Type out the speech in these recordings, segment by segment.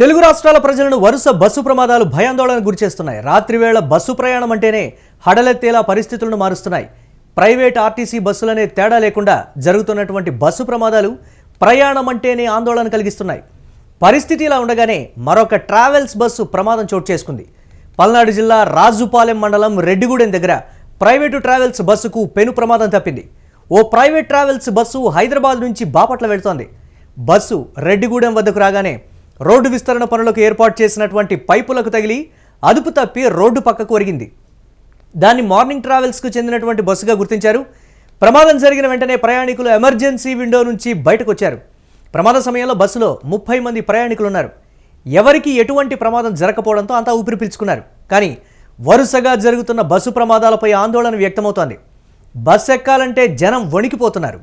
తెలుగు రాష్ట్రాల ప్రజలను వరుస బస్సు ప్రమాదాలు భయాందోళనకు గురిచేస్తున్నాయి. రాత్రివేళ బస్సు ప్రయాణం అంటేనే హడలెత్తేలా పరిస్థితులను మారుస్తున్నాయి. ప్రైవేట్ ఆర్టీసీ బస్సులనే తేడా లేకుండా జరుగుతున్నటువంటి బస్సు ప్రమాదాలు ప్రయాణం అంటేనే ఆందోళన కలిగిస్తున్నాయి. పరిస్థితి ఇలా ఉండగానే మరొక ట్రావెల్స్ బస్సు ప్రమాదం చోటు చేసుకుంది. పల్నాడు జిల్లా రాజుపాలెం మండలం రెడ్డిగూడెం దగ్గర ప్రైవేటు ట్రావెల్స్ బస్సుకు పెను ప్రమాదం తప్పింది. ఓ ప్రైవేట్ ట్రావెల్స్ బస్సు హైదరాబాద్ నుంచి బాపట్ల వెళ్తోంది. బస్సు రెడ్డిగూడెం వద్దకు రాగానే రోడ్డు విస్తరణ పనులకు ఏర్పాటు చేసినటువంటి పైపులకు తగిలి అదుపు తప్పి రోడ్డు పక్కకు ఒరిగింది. దాన్ని మార్నింగ్ ట్రావెల్స్కు చెందినటువంటి బస్సుగా గుర్తించారు. ప్రమాదం జరిగిన వెంటనే ప్రయాణికులు ఎమర్జెన్సీ విండో నుంచి బయటకు వచ్చారు. ప్రమాద సమయంలో బస్సులో 30 మంది ప్రయాణికులు ఉన్నారు. ఎవరికి ఎటువంటి ప్రమాదం జరగకపోవడంతో అంతా ఊపిరి పీల్చుకున్నారు. కానీ వరుసగా జరుగుతున్న బస్సు ప్రమాదాలపై ఆందోళన వ్యక్తమవుతోంది. బస్సు ఎక్కాలంటే జనం వణికిపోతున్నారు.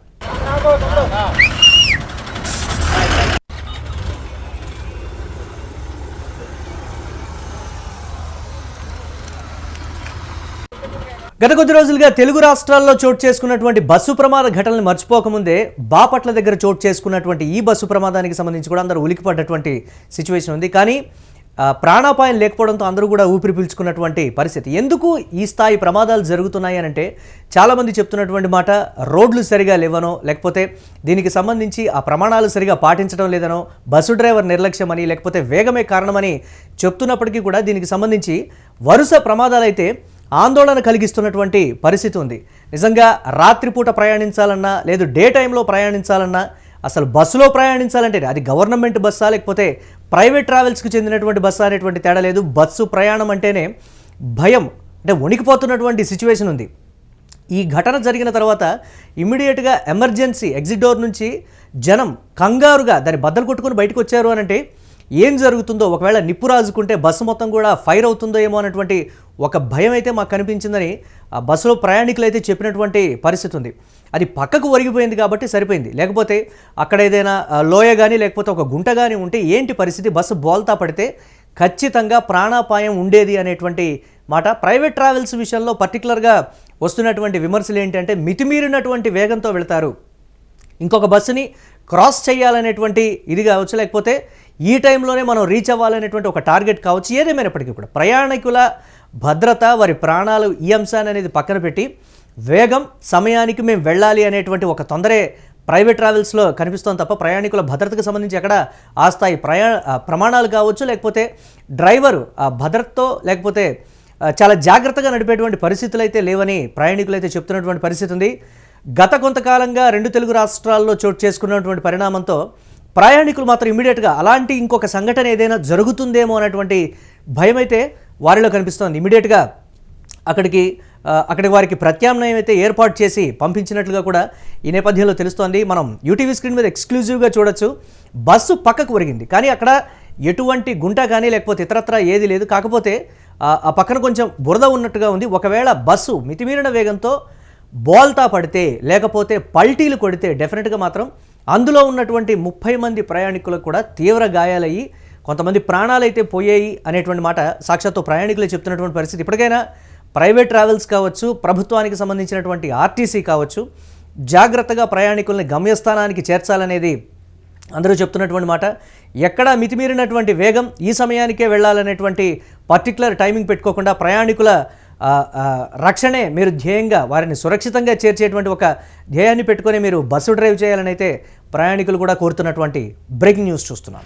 గత కొద్ది రోజులుగా తెలుగు రాష్ట్రాల్లో చోటు చేసుకున్నటువంటి బస్సు ప్రమాద ఘటనలు మర్చిపోకముందే బాపట్ల దగ్గర చోటు చేసుకున్నటువంటి ఈ బస్సు ప్రమాదానికి సంబంధించి కూడా అందరూ ఉలికిపడ్డటువంటి సిచ్యువేషన్ ఉంది. కానీ ప్రాణాపాయం లేకపోవడంతో అందరూ కూడా ఊపిరి పీల్చుకున్నటువంటి పరిస్థితి. ఎందుకు ఈ స్థాయి ప్రమాదాలు జరుగుతున్నాయి అని అంటే చాలామంది చెప్తున్నటువంటి మాట, రోడ్లు సరిగా లేవనో, లేకపోతే దీనికి సంబంధించి ఆ ప్రమాణాలు సరిగా పాటించడం లేదనో, బస్సు డ్రైవర్ నిర్లక్ష్యమని, లేకపోతే వేగమే కారణమని చెప్తున్నప్పటికీ కూడా దీనికి సంబంధించి వరుస ప్రమాదాలైతే ఆందోళన కలిగిస్తున్నటువంటి పరిస్థితి ఉంది. నిజంగా రాత్రిపూట ప్రయాణించాలన్నా, లేదు డే టైంలో ప్రయాణించాలన్నా, అసలు బస్సులో ప్రయాణించాలంటే అది గవర్నమెంట్ బస్సా లేకపోతే ప్రైవేట్ ట్రావెల్స్కి చెందినటువంటి బస్సా అనేటువంటి తేడా లేదు. బస్సు ప్రయాణం అంటేనే భయం, అంటే వణికిపోతున్నటువంటి సిచ్యువేషన్ ఉంది. ఈ ఘటన జరిగిన తర్వాత ఇమ్మీడియట్గా ఎమర్జెన్సీ ఎగ్జిట్ డోర్ నుంచి జనం కంగారుగా దాన్ని బద్దలు కొట్టుకుని బయటకు వచ్చారు అని అంటే ఏం జరుగుతుందో, ఒకవేళ నిప్పు రాజుకుంటే బస్సు మొత్తం కూడా ఫైర్ అవుతుందో ఏమో అనేటువంటి ఒక భయం అయితే మాకు కనిపించిందని ఆ బస్సులో ప్రయాణికులు అయితే చెప్పినటువంటి పరిస్థితి ఉంది. అది పక్కకు ఒరిగిపోయింది కాబట్టి సరిపోయింది. లేకపోతే అక్కడ ఏదైనా లోయ కానీ లేకపోతే ఒక గుంట కానీ ఉంటే ఏంటి పరిస్థితి, బస్సు బోల్తా పడితే ఖచ్చితంగా ప్రాణాపాయం ఉండేది అనేటువంటి మాట. ప్రైవేట్ ట్రావెల్స్ విషయంలో పర్టికులర్గా వస్తున్నటువంటి విమర్శలు ఏంటంటే మితిమీరినటువంటి వేగంతో వెళ్తారు, ఇంకొక బస్సుని క్రాస్ చేయాలనేటువంటి ఇది కావచ్చు, లేకపోతే ఈ టైంలోనే మనం రీచ్ అవ్వాలనేటువంటి ఒక టార్గెట్ కావచ్చు. ఏదేమైనప్పటికీ కూడా ప్రయాణికుల భద్రత, వారి ప్రాణాలు, ఈ అంశాన్ని అనేది పక్కన పెట్టి వేగం, సమయానికి మేము వెళ్ళాలి అనేటువంటి ఒక తొందరే ప్రైవేట్ ట్రావెల్స్లో కనిపిస్తోంది తప్ప ప్రయాణికుల భద్రతకు సంబంధించి ఎక్కడ ఆ స్థాయి ప్రమాణాలు కావచ్చు, లేకపోతే డ్రైవరు ఆ భద్రతతో లేకపోతే చాలా జాగ్రత్తగా నడిపేటువంటి పరిస్థితులు అయితే లేవని ప్రయాణికులు అయితే చెప్తున్నటువంటి పరిస్థితి ఉంది. గత కొంతకాలంగా 2 తెలుగు రాష్ట్రాల్లో చోటు చేసుకున్నటువంటి పరిణామంతో ప్రయాణికులు మాత్రం ఇమీడియట్గా అలాంటి ఇంకొక సంఘటన ఏదైనా జరుగుతుందేమో అనేటువంటి భయం అయితే వారిలో కనిపిస్తోంది. ఇమీడియట్గా అక్కడికి వారికి ప్రత్యామ్నాయం అయితే ఏర్పాటు చేసి పంపించినట్లుగా కూడా ఈ నేపథ్యంలో తెలుస్తోంది. మనం యూటీవీ స్క్రీన్ మీద ఎక్స్క్లూజివ్గా చూడొచ్చు. బస్సు పక్కకు ఒరిగింది, కానీ అక్కడ ఎటువంటి గుంట కానీ లేకపోతే ఇతరత్రా ఏది లేదు. కాకపోతే ఆ పక్కన కొంచెం బురద ఉన్నట్టుగా ఉంది. ఒకవేళ బస్సు మితిమీరిన వేగంతో బోల్తా పడితే లేకపోతే పల్టీలు కొడితే డెఫినెట్గా మాత్రం అందులో ఉన్నటువంటి 30 మంది ప్రయాణికులకు కూడా తీవ్ర గాయాలయ్యి కొంతమంది ప్రాణాలైతే పోయాయి అనేటువంటి మాట సాక్షాత్తు ప్రయాణికులే చెప్తున్నటువంటి పరిస్థితి. ఇప్పటికైనా ప్రైవేట్ ట్రావెల్స్ కావచ్చు, ప్రభుత్వానికి సంబంధించినటువంటి ఆర్టీసీ కావచ్చు, జాగ్రత్తగా ప్రయాణికుల్ని గమ్యస్థానానికి చేర్చాలనేది అందరూ చెప్తున్నటువంటి మాట. ఎక్కడా మితిమీరినటువంటి వేగం, ఈ సమయానికే వెళ్ళాలనేటువంటి పర్టికులర్ టైమింగ్ పెట్టుకోకుండా ప్రయాణికుల రక్షణే మీరు ధ్యేయంగా, వారిని సురక్షితంగా చేర్చేటువంటి ఒక ధ్యేయాన్ని పెట్టుకొని మీరు బస్సు డ్రైవ్ చేయాలని అయితే ప్రయాణికులు కూడా కోరుతున్నటువంటి బ్రేకింగ్ న్యూస్ చూస్తున్నాం.